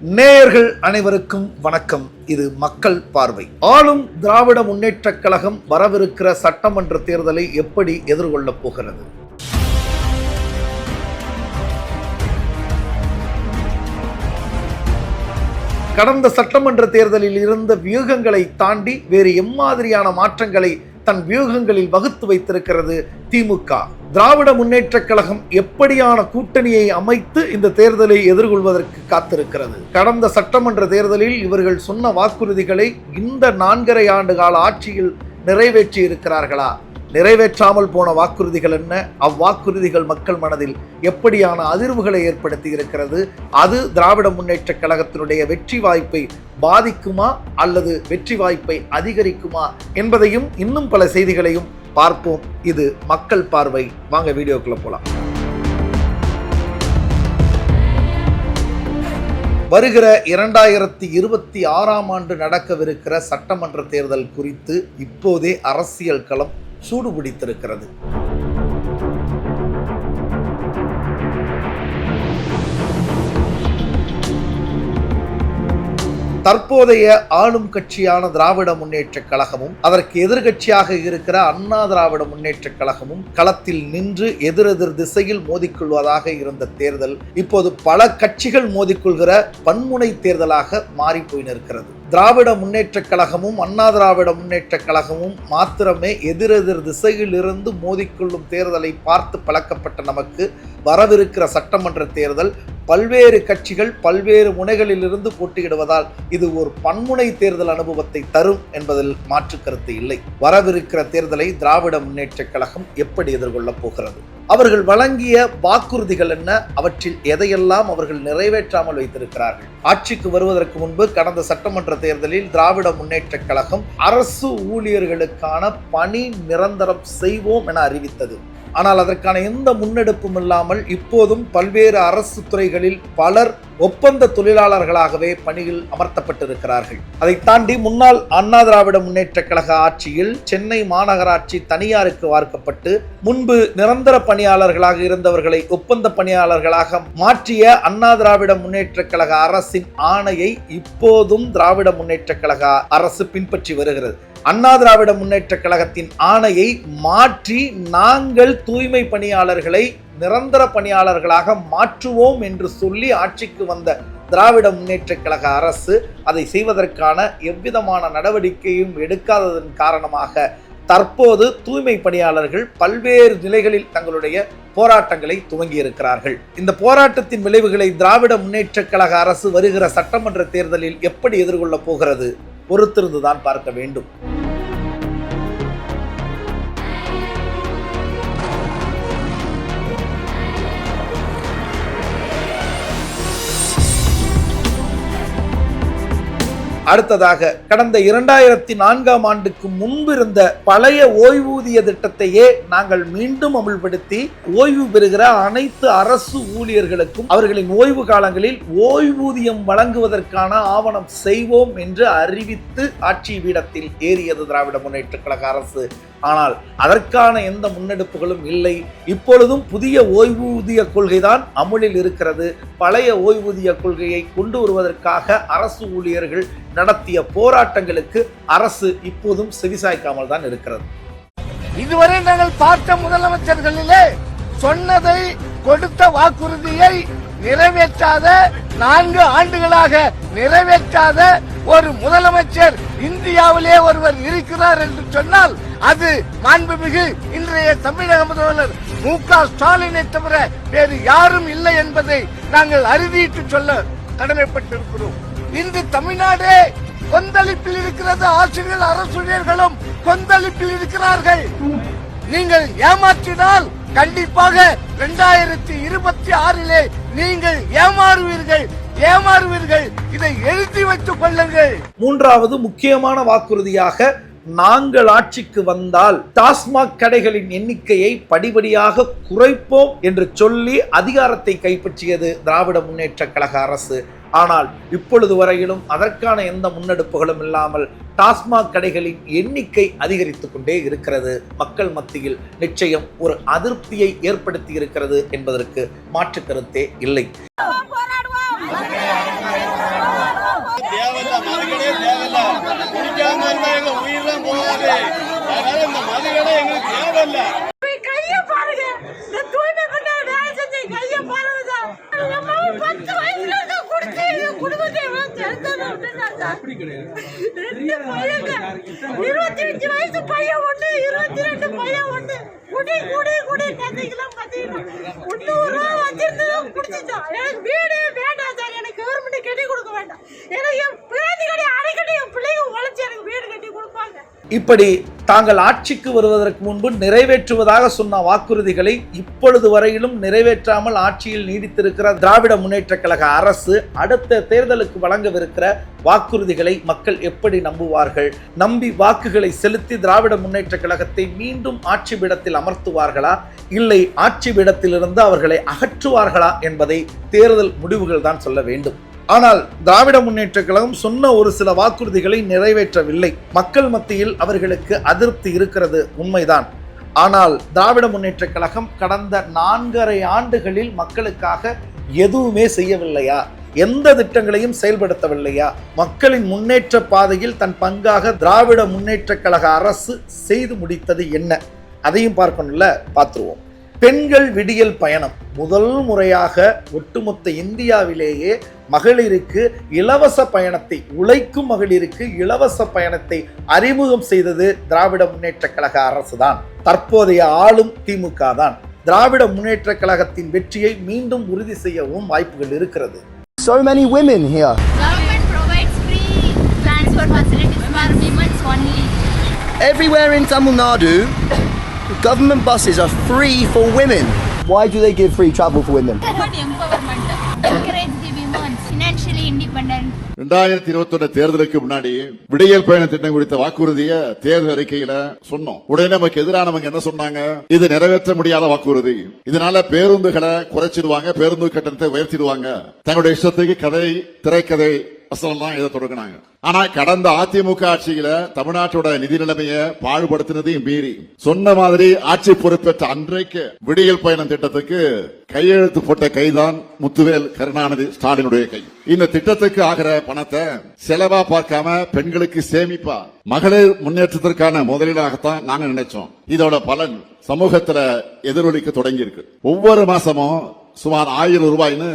நேயர்கள் அனைவருக்கும் வணக்கம். இது மக்கள் பார்வை. ஆளும் திராவிட முன்னேற்றக் கழகம் வரவிருக்கிற சட்டமன்ற தேர்தலை எப்படி எதிர்கொள்ளப் போகிறது? கடந்த சட்டமன்ற தேர்தலில் இருந்த வியூகங்களை தாண்டி வேறு எம்மாதிரியான மாற்றங்களை தன் வியூகங்களில் வகுத்து வைத்திருக்கிறது திமுக. திராவிட முன்னேற்றக் கழகம் எப்படியான கூட்டணியை அமைத்து இந்த தேர்தலை எதிர்கொள்வதற்கு காத்திருக்கிறது? கடந்த சட்டமன்ற தேர்தலில் இவர்கள் சொன்ன வாக்குறுதிகளை இந்த 4.5 ஆண்டு கால ஆட்சியில் நிறைவேற்றி இருக்கிறார்களா? நிறைவேற்றாமல் போன வாக்குறுதிகள் என்ன? அவ்வாக்குறுதிகள் மக்கள் மனதில் எப்படியான அதிர்வுகளை ஏற்படுத்தி இருக்கிறது? அது திராவிட முன்னேற்றக் கழகத்தினுடைய வெற்றி வாய்ப்பை பாதிக்குமா அல்லது வெற்றி வாய்ப்பை அதிகரிக்குமா என்பதையும் இன்னும் பல செய்திகளையும் பார்ப்போம். இது மக்கள் பார்வை. வாங்க வீடியோக்குள்ள போலாம். வருகிற 2026ஆம் ஆண்டு நடக்கவிருக்கிற சட்டமன்ற தேர்தல் குறித்து இப்போதே அரசியல் களம் சூடு பிடித்திருக்கிறது. தற்போதைய ஆளும் கட்சியான திராவிட முன்னேற்றக் கழகமும் அதற்கு எதிர்கட்சியாக இருக்கிற அண்ணா திராவிட முன்னேற்றக் கழகமும் களத்தில் நின்று எதிரெதிர் திசையில் மோதிக்கொள்வதாக இருந்த தேர்தல் இப்போது பல கட்சிகள் மோதிக்கொள்கிற பன்முனை தேர்தலாக மாறி போய் நிற்கிறது. திராவிட முன்னேற்றக் கழகமும் அண்ணா திராவிட முன்னேற்றக் கழகமும் மாத்திரமே எதிரெதிர் திசையில் இருந்து மோதிக்கொள்ளும் தேர்தலை பார்த்து பழக்கப்பட்ட நமக்கு வரவிருக்கிற சட்டமன்ற தேர்தல் பல்வேறு கட்சிகள் பல்வேறு முனைகளில் இருந்து போட்டியிடுவதால் இது ஒரு பன்முனை தேர்தல் அனுபவத்தை தரும் என்பதில் மாற்று கருத்து இல்லை. வரவிருக்கிற தேர்தலை திராவிட முன்னேற்றக் கழகம் எப்படி எதிர்கொள்ளப் போகிறது? அவர்கள் வழங்கிய வாக்குறுதிகள் என்ன? அவற்றில் எதையெல்லாம் அவர்கள் நிறைவேற்றாமல் வைத்திருக்கிறார்கள்? ஆட்சிக்கு வருவதற்கு முன்பு கடந்த சட்டமன்ற தேர்தலில் திராவிட முன்னேற்றக் கழகம் அரசு ஊழியர்களுக்கான பணி நிரந்தரம் செய்வோம் என அறிவித்தது. ஆனால் அதற்கான எந்த முன்னெடுப்பும் இல்லாமல் இப்போதும் பல்வேறு அரசு துறைகளில் பலர் ஒப்பந்த தொழிலாளர்களாகவே பணியில் அமர்த்தப்பட்டிருக்கிறார்கள். அதை தாண்டி முன்னாள் அண்ணா திராவிட முன்னேற்றக் கழக ஆட்சியில் சென்னை மாநகராட்சி தனியாருக்கு வார்க்கப்பட்டு முன்பு நிரந்தர பணியாளர்களாக இருந்தவர்களை ஒப்பந்த பணியாளர்களாக மாற்றிய அண்ணா திராவிட முன்னேற்றக் கழக அரசின் ஆணையை இப்போதும் திராவிட முன்னேற்றக் கழக அரசு பின்பற்றி வருகிறது. அண்ணா திராவிட முன்னேற்றக் கழகத்தின் ஆணையை மாற்றி நாங்கள் தூய்மை பணியாளர்களை நிரந்தர பணியாளர்களாக மாற்றுவோம் என்று சொல்லி ஆட்சிக்கு வந்த திராவிட முன்னேற்றக் கழக அரசு அதை செய்வதற்கான எவ்விதமான நடவடிக்கையும் எடுக்காததன் காரணமாக தற்போது தூய்மை பணியாளர்கள் பல்வேறு நிலைகளில் தங்களுடைய போராட்டங்களை துவங்கியிருக்கிறார்கள். இந்த போராட்டத்தின் விளைவுகளை திராவிட முன்னேற்றக் கழக அரசு வருகிற சட்டமன்ற தேர்தலில் எப்படி எதிர்கொள்ளப் போகிறது? பொறுத்திருந்துதான் பார்க்க வேண்டும். அடுத்ததாக கடந்த 2004ஆம் ஆண்டுக்கு முன்பு இருந்த பழைய ஓய்வூதிய திட்டத்தையே நாங்கள் மீண்டும் அமல்படுத்தி ஓய்வு பெறுகிற அனைத்து அரசு ஊழியர்களுக்கும் அவர்களின் ஓய்வு காலங்களில் ஓய்வூதியம் வழங்குவதற்கான ஆவணம் செய்வோம் என்று அறிவித்து ஆட்சி பீடத்தில் ஏறியது திராவிட முன்னேற்றக் கழக அரசு. ஆனால் அதற்கான எந்த முன்னெடுப்புகளும் இல்லை. இப்பொழுதும் புதிய ஓய்வூதிய கொள்கைதான் அமுலில் இருக்கிறது. பழைய ஓய்வூதிய கொள்கையை கொண்டு வருவதற்காக அரசு ஊழியர்கள் நடத்திய போராட்டங்களுக்கு அரசு இப்போதும் செவிசாய்க்காமல் தான் இருக்கிறது. இதுவரை நாங்கள் பார்த்த முதலமைச்சர்களிலே சொன்னதை கொடுத்த வாக்குறுதியை நிறைவேற்றாத 4 ஆண்டுகளாக நிறைவேற்றாத ஒரு முதலமைச்சர் இந்தியாவிலே ஒருவர் இருக்கிறார் என்று சொன்னால் அது மாண்புமிகு இன்றைய தமிழக முதல்வர் மு.க. ஸ்டாலினை தவிர வேறு யாரும் இல்லை என்பதை நாங்கள் அறுதியிட்டு சொல்ல கடமைப்பட்டிருக்கிறோம். இன்று தமிழ்நாடே கொந்தளிப்பில் இருக்கிறது. ஆசிரியர்கள் அரசூழியர்களும் கொந்தளிப்பில் இருக்கிறார்கள். நீங்கள் ஏமாற்றினால் கண்டிப்பாக 2026 நீங்கள் ஏமாறுவீர்கள். இதை எழுதி வைத்துக் கொள்ளுங்கள். மூன்றாவது முக்கியமான வாக்குறுதியாக நாங்கள் ஆட்சிக்கு வந்தால் டாஸ்மாக் கடைகளின் எண்ணிக்கையை படிப்படியாக குறைப்போம் என்று சொல்லி அதிகாரத்தை கைப்பற்றியது திராவிட முன்னேற்றக் கழக அரசு. ஆனால் இப்பொழுது வரையிலும் அதற்கான எந்த முன்னெடுப்புகளும் இல்லாமல் டாஸ்மாக் கடைகளின் எண்ணிக்கை அதிகரித்துக் கொண்டே இருக்கிறது. மக்கள் மத்தியில் நிச்சயம் ஒரு அதிருப்தியை ஏற்படுத்தி இருக்கிறது என்பதற்கு மாற்று கருத்தே இல்லை. நாங்க இருந்தா எங்க உயிரெல்லாம் போகாது. அதனால இந்த மதுகளை எங்களுக்கு தேவையில்லை. கைய பாருங்க, இந்த தூய்மை பண்ண வேலை செஞ்சு கைய பாருங்க. 10 வயசுல இருந்து குடிச்சு குடும்பத்தை சேர்த்தது அப்படின்னாங்க. 2 பையங்க, 25 வயசு பையன் ஒண்ணு, 22 பையன் ஒண்ணு. குடி குடி குடி கதைக்கெல்லாம் பாத்தீங்கன்னா 300 ரூபா வச்சிருந்ததும் குடிச்சிட்டான். எனக்கு வீடே வேண்டாம் சார், எனக்கு கவர்மெண்ட் கட்டி கொடுக்க வேண்டாம். எனக்கு என் பேதி கடை அடைக்கடி என் பிள்ளைங்க உழைச்சி எனக்கு வீடு கட்டி கொடுப்பாங்க. இப்படி தாங்கள் ஆட்சிக்கு வருவதற்கு முன்பு நிறைவேற்றுவதாக சொன்ன வாக்குறுதிகளை இப்பொழுது வரையிலும் நிறைவேற்றாமல் ஆட்சியில் நீடித்திருக்கிற திராவிட முன்னேற்ற கழக அரசு அடுத்த தேர்தலுக்கு வழங்கவிருக்கிற வாக்குறுதிகளை மக்கள் எப்படி நம்புவார்கள்? நம்பி வாக்குகளை செலுத்தி திராவிட முன்னேற்ற கழகத்தை மீண்டும் ஆட்சி பீடத்தில் அமர்த்துவார்களா, இல்லை ஆட்சி பீடத்திலிருந்து அவர்களை அகற்றுவார்களா என்பதை தேர்தல் முடிவுகள் தான் சொல்ல வேண்டும். ஆனால் திராவிட முன்னேற்ற கழகம் சொன்ன ஒரு சில வாக்குறுதிகளை நிறைவேற்றவில்லை. மக்கள் மத்தியில் அவர்களுக்கு அதிருப்தி இருக்கிறது, உண்மைதான். ஆனால் திராவிட முன்னேற்ற கழகம் கடந்த 4.5 ஆண்டுகளில் மக்களுக்காக எதுவுமே செய்யவில்லையா? எந்த திட்டங்களையும் செயல்படுத்தவில்லையா? மக்களின் முன்னேற்ற பாதையில் தன் பங்காக திராவிட முன்னேற்ற கழக அரசு செய்து முடித்தது என்ன? அதையும் பார்க்கணும்ல, பார்த்துருவோம். பெண்கள் விடியல் பயணம் முதல் முறையாக ஒட்டுமொத்த இந்தியாவிலேயே மகளிருக்கு இலவச பயணத்தை, உழைக்கும் மகளிருக்கு இலவச பயணத்தை அறிமுகம் செய்தது திராவிட முன்னேற்ற கழக அரசு தான். தற்போதைய ஆளும் திமுக தான். திராவிட முன்னேற்ற கழகத்தின் வெற்றியை மீண்டும் உறுதி செய்யவும் வாய்ப்புகள் இருக்கிறது. So many women here. Government provides free transport facilities for women only. Everywhere in Tamil Nadu, government buses are free for women. Why do they give free travel for women? Women empowerment. Encourage the women financially independent. 2021 தேர்தலுக்கு முன்னாடி விடியல் பயண திட்டம் குறித்த வாக்குறுதியை தேர்தல் அறிக்கையில சொன்னோம். உடனே நமக்கு எதிரானவங்க என்ன சொன்னாங்க? இது நிறைவேற்ற முடியாத வாக்குறுதி, இதனால பேருந்துகளை குறைச்சிடுவாங்க, பேருந்து கட்டணத்தை உயர்த்திடுவாங்க, தங்களுடைய இஷ்டத்துக்கு கதை, திரைக்கதை வசனம் தான் இதை தொடங்கினாங்க. ஆனா கடந்த அதிமுக ஆட்சியில தமிழ்நாட்டோட நிதி நிலைமையை பாழ்படுத்தினதையும் மீறி சொன்ன மாதிரி ஆட்சி பொறுப்பேற்ற அன்றைக்கு விடியல் பயணம் திட்டத்துக்கு கையெழுத்து போட்ட கைதான் முத்துவேல் கருணாநிதி ஸ்டாலினுடைய கை. இந்த திட்டத்துக்கு ஆகிற பணத்தை செலவா பார்க்காம பெண்களுக்கு சேமிப்பா, மகளிர் முன்னேற்றத்திற்கான முதலீடாகத்தான் நாங்க நினைச்சோம். இதோட பலன் சமூகத்துல எதிரொலிக்க தொடங்கி இருக்கு. ஒவ்வொரு மாசமும் சுமார் 1000 ரூபாய்னு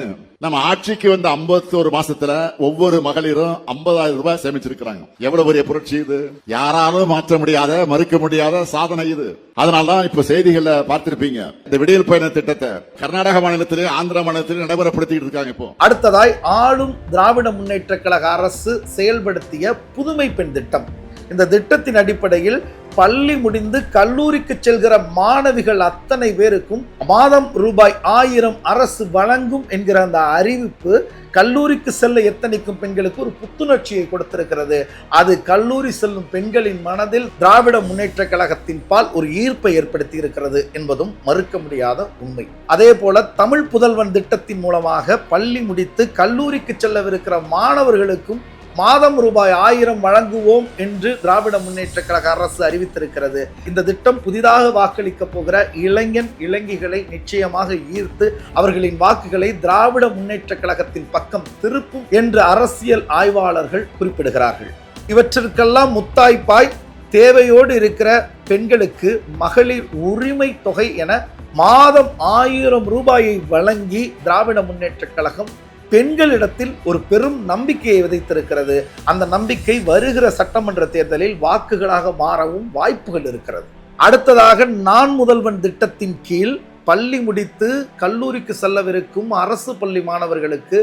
நம்ம ஆட்சிக்கு வந்த 51 மாசத்துல ஒவ்வொரு மகளிரும் 50,000 ரூபாய் சேமிச்சிருக்கிறாங்க. எவ்வளவு பெரிய புரட்சி இது! யாராலும் மாற்ற முடியாத, மறுக்க முடியாத சாதனை இது. அதனாலதான் இப்ப செய்திகள்ல பார்த்திருப்பீங்க, இந்த விடியல் பயண திட்டத்தை கர்நாடக மாநிலத்திலே, ஆந்திர மாநிலத்திலே நடைமுறைப்படுத்திட்டு இருக்காங்க. இப்போ அடுத்ததாய் ஆளும் திராவிட முன்னேற்ற கழக அரசு செயல்படுத்திய புதுமை பெண் திட்டம். இந்த திட்டத்தின் அடிப்படையில் பள்ளி முடிந்து கல்லூரிக்கு செல்கிற மாணவிகள் அத்தனை பேருக்கும் மாதம் ரூபாய் 1000 அரசு வழங்கும் என்கிற அந்த அறிவிப்பு கல்லூரிக்கு செல்ல எத்தனைக்கும் பெண்களுக்கு ஒரு புத்துணர்ச்சியை கொடுத்திருக்கிறது. அது கல்லூரி செல்லும் பெண்களின் மனதில் திராவிட முன்னேற்ற கழகத்தின் பால் ஒரு ஈர்ப்பை ஏற்படுத்தி இருக்கிறது என்பதும் மறுக்க முடியாத உண்மை. அதே போல தமிழ் புதல்வன் திட்டத்தின் மூலமாக பள்ளி முடித்து கல்லூரிக்கு செல்லவிருக்கிற மாணவர்களுக்கும் மாதம் ரூபாய் 1000 வழங்குவோம் என்று திராவிட முன்னேற்ற கழக அரசு அறிவித்திருக்கிறது. இந்த திட்டம் புதிதாக வாக்களிக்க போகிற இளைஞன் இளைஞிகளை நிச்சயமாக ஈர்த்து அவர்களின் வாக்குகளை திராவிட முன்னேற்ற கழகத்தின் பக்கம் திருப்பும் என்று அரசியல் ஆய்வாளர்கள் குறிப்பிடுகிறார்கள். இவற்றிற்கெல்லாம் முத்தாய்ப்பாய் தேவையோடு இருக்கிற பெண்களுக்கு மகளிர் உரிமை தொகை என மாதம் 1000 ரூபாயை வழங்கி திராவிட முன்னேற்ற கழகம் பெண்களிடத்தில் ஒரு பெரும் நம்பிக்கையை விதைத்திருக்கிறது. அந்த நம்பிக்கை வருகிற சட்டமன்ற தேர்தலில் வாக்குகளாக மாறவும் வாய்ப்புகள் இருக்கிறது. அடுத்ததாக நான் முதல்வன் திட்டத்தின் கீழ் பள்ளி முடித்து கல்லூரிக்கு செல்லவிருக்கும் அரசு பள்ளி மாணவர்களுக்கு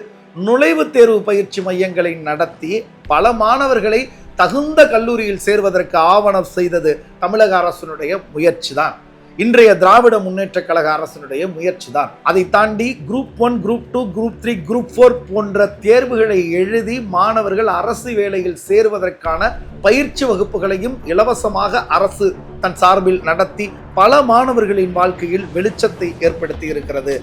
நுழைவுத் தேர்வு பயிற்சி மையங்களை நடத்தி பல மாணவர்களை தகுந்த கல்லூரியில் சேர்வதற்கு ஆவணம் செய்தது தமிழக அரசினுடைய முயற்சி தான். இன்றைய திராவிட முன்னேற்ற கழக அரசினுடைய முயற்சி தான். அதை தாண்டி குரூப் 1, குரூப் 2, குரூப் 3, குரூப் 4 போன்ற தேர்வுகளை எழுதி மாணவர்கள் அரசு வேலையில் சேருவதற்கான பயிற்சி வகுப்புகளையும் இலவசமாக அரசு தன் சார்பில் நடத்தி பல மாணவர்களின் வாழ்க்கையில் வெளிச்சத்தை ஏற்படுத்தி இருக்கிறது.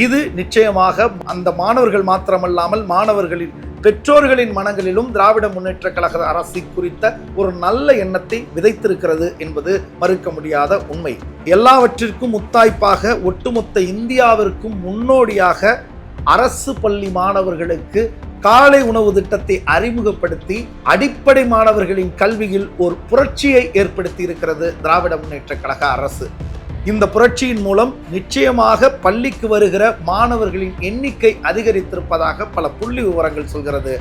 இது நிச்சயமாக அந்த மாணவர்கள் மாத்திரமல்லாமல் மாணவர்களின் பெற்றோர்களின் மனங்களிலும் திராவிட முன்னேற்ற கழக அரசு குறித்த ஒரு நல்ல எண்ணத்தை விதைத்திருக்கிறது என்பது மறுக்க முடியாத உண்மை. எல்லாவற்றிற்கும் முத்தாய்ப்பாக ஒட்டுமொத்த இந்தியாவிற்கும் முன்னோடியாக அரசு பள்ளி மாணவர்களுக்கு காலை உணவு திட்டத்தை அறிமுகப்படுத்தி அடிப்படை மாணவர்களின் கல்வியில் ஒரு புரட்சியை ஏற்படுத்தி இருக்கிறது திராவிட முன்னேற்ற கழக அரசு. இந்த புரட்சியின் மூலம் நிச்சயமாக பள்ளிக்கு வருகிற மாணவர்களின் எண்ணிக்கை அதிகரித்திருப்பதாக பல புள்ளி விவரங்கள் சொல்கிறது.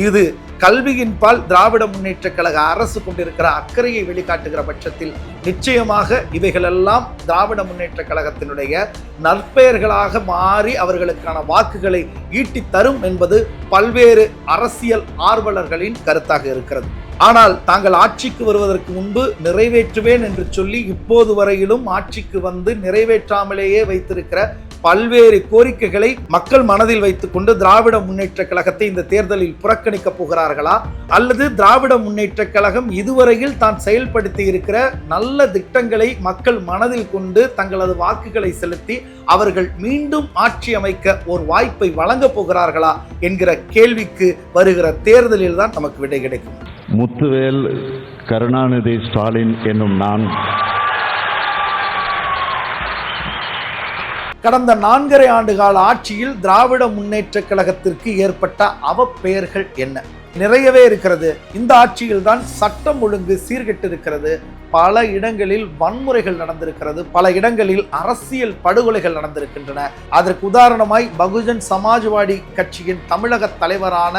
இது கல்வியின் பால் திராவிட முன்னேற்ற கழக அரசு கொண்டிருக்கிற அக்கறையை வெளிக்காட்டுகிற பட்சத்தில் நிச்சயமாக இவைகளெல்லாம் திராவிட முன்னேற்ற கழகத்தினுடைய நற்பெயர்களாக மாறி அவர்களுக்கான வாக்குகளை ஈட்டி தரும் என்பது பல்வேறு அரசியல் ஆர்வலர்களின் கருத்தாக இருக்கிறது. ஆனால் தாங்கள் ஆட்சிக்கு வருவதற்கு முன்பு நிறைவேற்றுவேன் என்று சொல்லி இப்போது வரையிலும் ஆட்சிக்கு வந்து நிறைவேற்றாமலேயே வைத்திருக்கிற பல்வேறு கோரிக்கைகளை மக்கள் மனதில் வைத்துக் கொண்டு திராவிட முன்னேற்ற கழகத்தை இந்த தேர்தலில் புறக்கணிக்க போகிறார்களா, அல்லது திராவிட முன்னேற்ற கழகம் இதுவரையில் தான் செயல்படுத்தி இருக்கிற நல்ல திட்டங்களை மக்கள் மனதில் கொண்டு தங்களது வாக்குகளை செலுத்தி அவர்கள் மீண்டும் ஆட்சி அமைக்க ஒரு வாய்ப்பை வழங்க போகிறார்களா என்கிற கேள்விக்கு வருகிற தேர்தலில் தான் நமக்கு விடை கிடைக்கும். முத்துவேல் கருணாநிதி ஸ்டாலின் என்னும் நான் கடந்த 4.5 ஆண்டுகால ஆட்சியில் திராவிட முன்னேற்ற கழகத்திற்கு ஏற்பட்ட அவப்பெயர்கள் என்ன? நிறையவே இருக்கிறது. இந்த ஆட்சியில் தான் சட்டம் ஒழுங்கு சீர்கெட்டு இருக்கிறது. பல இடங்களில் வன்முறைகள் நடந்திருக்கிறது. பல இடங்களில் அரசியல் படுகொலைகள் நடந்திருக்கின்றன. அதற்கு உதாரணமாய் பகுஜன் சமாஜ்வாடி கட்சியின் தமிழக தலைவரான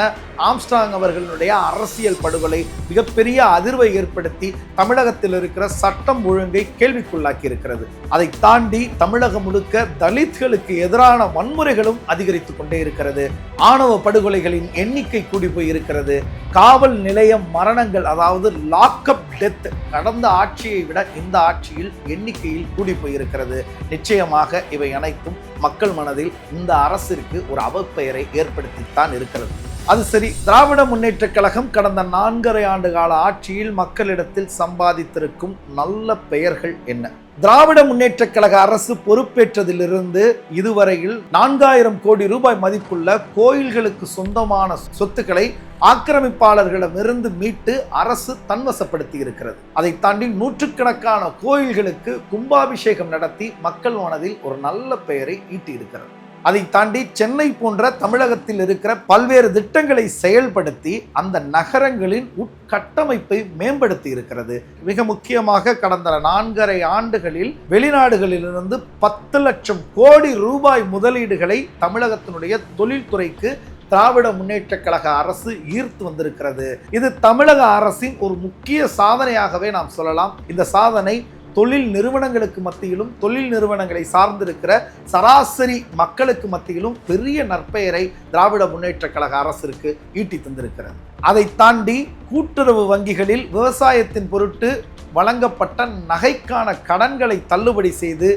ஆம்ஸ்ட்ராங் அவர்களுடைய அரசியல் படுகொலை மிகப்பெரிய அதிர்வை ஏற்படுத்தி தமிழகத்தில் இருக்கிற சட்டம் ஒழுங்கை கேள்விக்குள்ளாக்கி இருக்கிறது. அதை தாண்டி தமிழகம் முழுக்க தலித்களுக்கு எதிரான வன்முறைகளும் அதிகரித்துக் கொண்டே இருக்கிறது. ஆணவ படுகொலைகளின் எண்ணிக்கை கூடி போய் இருக்கிறது. காவல் நிலைய மரணங்கள், அதாவது லாக்அப் டெத், கடந்த ஆட்சியை விட இந்த ஆட்சியில் எண்ணிக்கையில் கூடி போயிருக்கிறது. நிச்சயமாக இவை அனைத்தும் மக்கள் மனதில் இந்த அரசிற்கு ஒரு அவப்பெயரை ஏற்படுத்தித்தான் இருக்கிறது. அது சரி, திராவிட முன்னேற்ற கழகம் கடந்த 4.5 ஆண்டு கால ஆட்சியில் மக்களிடத்தில் சம்பாதித்திருக்கும் நல்ல பெயர்கள் என்ன? திராவிட முன்னேற்ற கழக அரசு பொறுப்பேற்றதிலிருந்து இதுவரையில் 4000 கோடி ரூபாய் மதிப்புள்ள கோயில்களுக்கு சொந்தமான சொத்துக்களை ஆக்கிரமிப்பாளர்களிடமிருந்து மீட்டு அரசு தன்வசப்படுத்தி இருக்கிறது. அதை தாண்டி நூற்றுக்கணக்கான கோயில்களுக்கு கும்பாபிஷேகம் நடத்தி மக்கள் மனதில் ஒரு நல்ல பெயரை ஈட்டி இருக்கிறது. அதை தாண்டி சென்னை போன்ற தமிழகத்தில் இருக்கிற பல்வேறு திட்டங்களை செயல்படுத்தி அந்த நகரங்களின் உட்கட்டமைப்பை மேம்படுத்தி இருக்கிறது. மிக முக்கியமாக கடந்த 4.5 ஆண்டுகளில் வெளிநாடுகளிலிருந்து 10 லட்சம் கோடி ரூபாய் முதலீடுகளை தமிழகத்தினுடைய தொழில்துறைக்கு திராவிட முன்னேற்ற கழக அரசு ஈர்த்து வந்திருக்கிறது. இது தமிழக அரசின் ஒரு முக்கிய சாதனையாகவே நாம் சொல்லலாம். இந்த சாதனை தொழில் நிறுவனங்களுக்கு மத்தியிலும் தொழில் நிறுவனங்களை சார்ந்திருக்கிற சராசரி மக்களுக்கு மத்தியிலும் பெரிய நற்பெயரை திராவிட முன்னேற்ற கழக அரசிற்கு ஈட்டி தந்திருக்கிறது. அதை தாண்டி கூட்டுறவு வங்கிகளில் விவசாயத்தின் பொருட்டு வழங்கப்பட்ட நகைக்கான கடன்களை தள்ளுபடி செய்து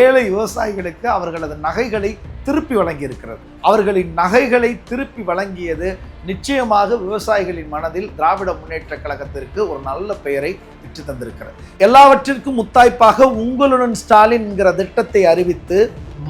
ஏழை விவசாயிகளுக்கு அவர்களது நகைகளை திருப்பி வழங்கி இருக்கிறது. அவர்களின் நகைகளை திருப்பி வழங்கியது நிச்சயமாக விவசாயிகளின் மனதில் திராவிட முன்னேற்ற கழகத்திற்கு ஒரு நல்ல பெயரை பெற்று தந்திருக்கிறது. எல்லாவற்றிற்கும் முத்தாய்ப்பாக உங்களுடன் ஸ்டாலின் என்கிற திட்டத்தை அறிவித்து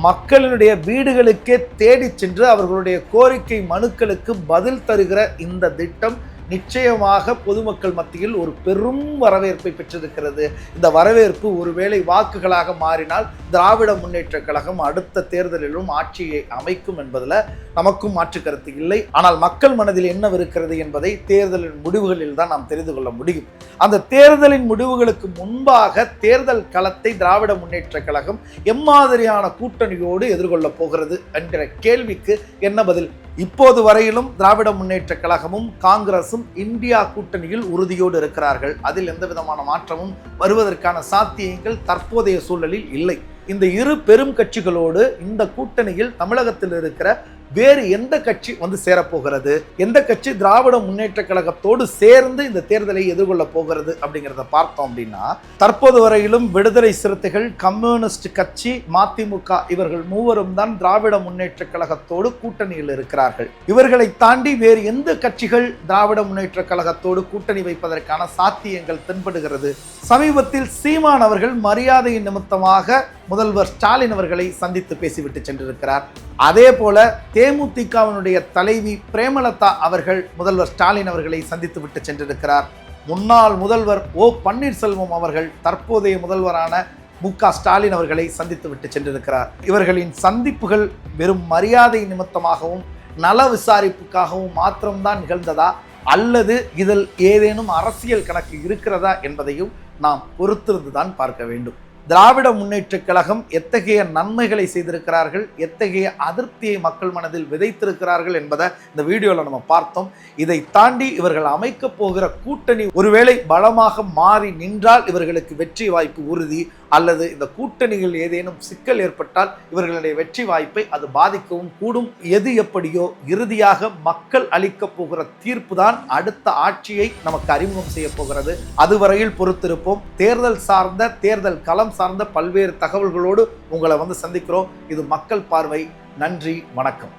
மக்களினுடைய வீடுகளுக்கே தேடி சென்று அவர்களுடைய கோரிக்கை மனுக்களுக்கு பதில் தருகிற இந்த திட்டம் நிச்சயமாக பொதுமக்கள் மத்தியில் ஒரு பெரும் வரவேற்பை பெற்றிருக்கிறது. இந்த வரவேற்பு ஒருவேளை வாக்குகளாக மாறினால் திராவிட முன்னேற்ற கழகம் அடுத்த தேர்தலிலும் ஆட்சியை அமைக்கும் என்பதில் நமக்கும் மாற்று கருத்து இல்லை. ஆனால் மக்கள் மனதில் என்னவிருக்கிறது என்பதை தேர்தலின் முடிவுகளில் தான் நாம் தெரிந்து கொள்ள முடியும். அந்த தேர்தலின் முடிவுகளுக்கு முன்பாக தேர்தல் களத்தை திராவிட முன்னேற்ற கழகம் எம்மாதிரியான கூட்டணியோடு எதிர்கொள்ளப் போகிறது என்கிற கேள்விக்கு என்ன பதில்? இப்போது வரையிலும் திராவிட முன்னேற்ற கழகமும் காங்கிரசும் இந்தியா கூட்டணியில் உறுதியோடு இருக்கிறார்கள். அதில் எந்த விதமான மாற்றமும் வருவதற்கான சாத்தியங்கள் தற்போதைய சூழலில் இல்லை. இந்த இரு பெரும் கட்சிகளோடு இந்த கூட்டணியில் தமிழகத்தில் இருக்கிற வேறு எந்த கட்சி வந்து சேரப்போகிறது, எந்த கட்சி திராவிட முன்னேற்ற கழகத்தோடு சேர்ந்து இந்த தேர்தலை எதிர்கொள்ள போகிறது அப்படிங்கிறத பார்த்தோம் அப்படின்னா, தற்போது வரையிலும் விடுதலை சிறுத்தைகள், கம்யூனிஸ்ட் கட்சி, மதிமுக இவர்கள் மூவரும் தான் திராவிட முன்னேற்ற கழகத்தோடு கூட்டணியில் இருக்கிறார்கள். இவர்களை தாண்டி வேறு எந்த கட்சிகள் திராவிட முன்னேற்ற கழகத்தோடு கூட்டணி வைப்பதற்கான சாத்தியங்கள் தென்படுகிறது? சமீபத்தில் சீமான் அவர்கள் மரியாதையின் நிமித்தமாக முதல்வர் ஸ்டாலின் அவர்களை சந்தித்து பேசிவிட்டு சென்றிருக்கிறார். அதே போல தேமுதிகவினுடைய தலைவி பிரேமலதா அவர்கள் முதல்வர் ஸ்டாலின் அவர்களை சந்தித்து விட்டு சென்றிருக்கிறார். முன்னாள் முதல்வர் ஓ பன்னீர்செல்வம் அவர்கள் தற்போதைய முதல்வரான மு.க. ஸ்டாலின் அவர்களை சந்தித்து விட்டு சென்றிருக்கிறார். இவர்களின் சந்திப்புகள் வெறும் மரியாதை நிமித்தமாகவும் நல விசாரிப்புக்காகவும் மாத்திரம்தான் நிகழ்ந்ததா அல்லது இதில் ஏதேனும் அரசியல் கணக்கு இருக்கிறதா என்பதையும் நாம் பொறுத்திருந்துதான் பார்க்க வேண்டும். திராவிட முன்னேற்றக் கழகம் எத்தகைய நன்மைகளை செய்திருக்கிறார்கள், எத்தகைய அதிருப்தியை மக்கள் மனதில் விதைத்திருக்கிறார்கள் என்பதை இந்த வீடியோவில் நம்ம பார்த்தோம். இதை தாண்டி இவர்கள் அமைக்க போகிற கூட்டணி ஒருவேளை பலமாக மாறி நின்றால் இவர்களுக்கு வெற்றி வாய்ப்பு உறுதி, அல்லது இந்த கூட்டணிகள் ஏதேனும் சிக்கல் ஏற்பட்டால் இவர்களுடைய வெற்றி வாய்ப்பை அது பாதிக்கவும் கூடும். எது எப்படியோ இறுதியாக மக்கள் அளிக்க போகிற தீர்ப்பு தான் அடுத்த ஆட்சியை நமக்கு அறிமுகம் செய்ய போகிறது. அதுவரையில் பொறுத்திருப்போம். தேர்தல் களம் சார்ந்த பல்வேறு தகவல்களோடு உங்களை சந்திக்கிறோம். இது மக்கள் பார்வை. நன்றி, வணக்கம்.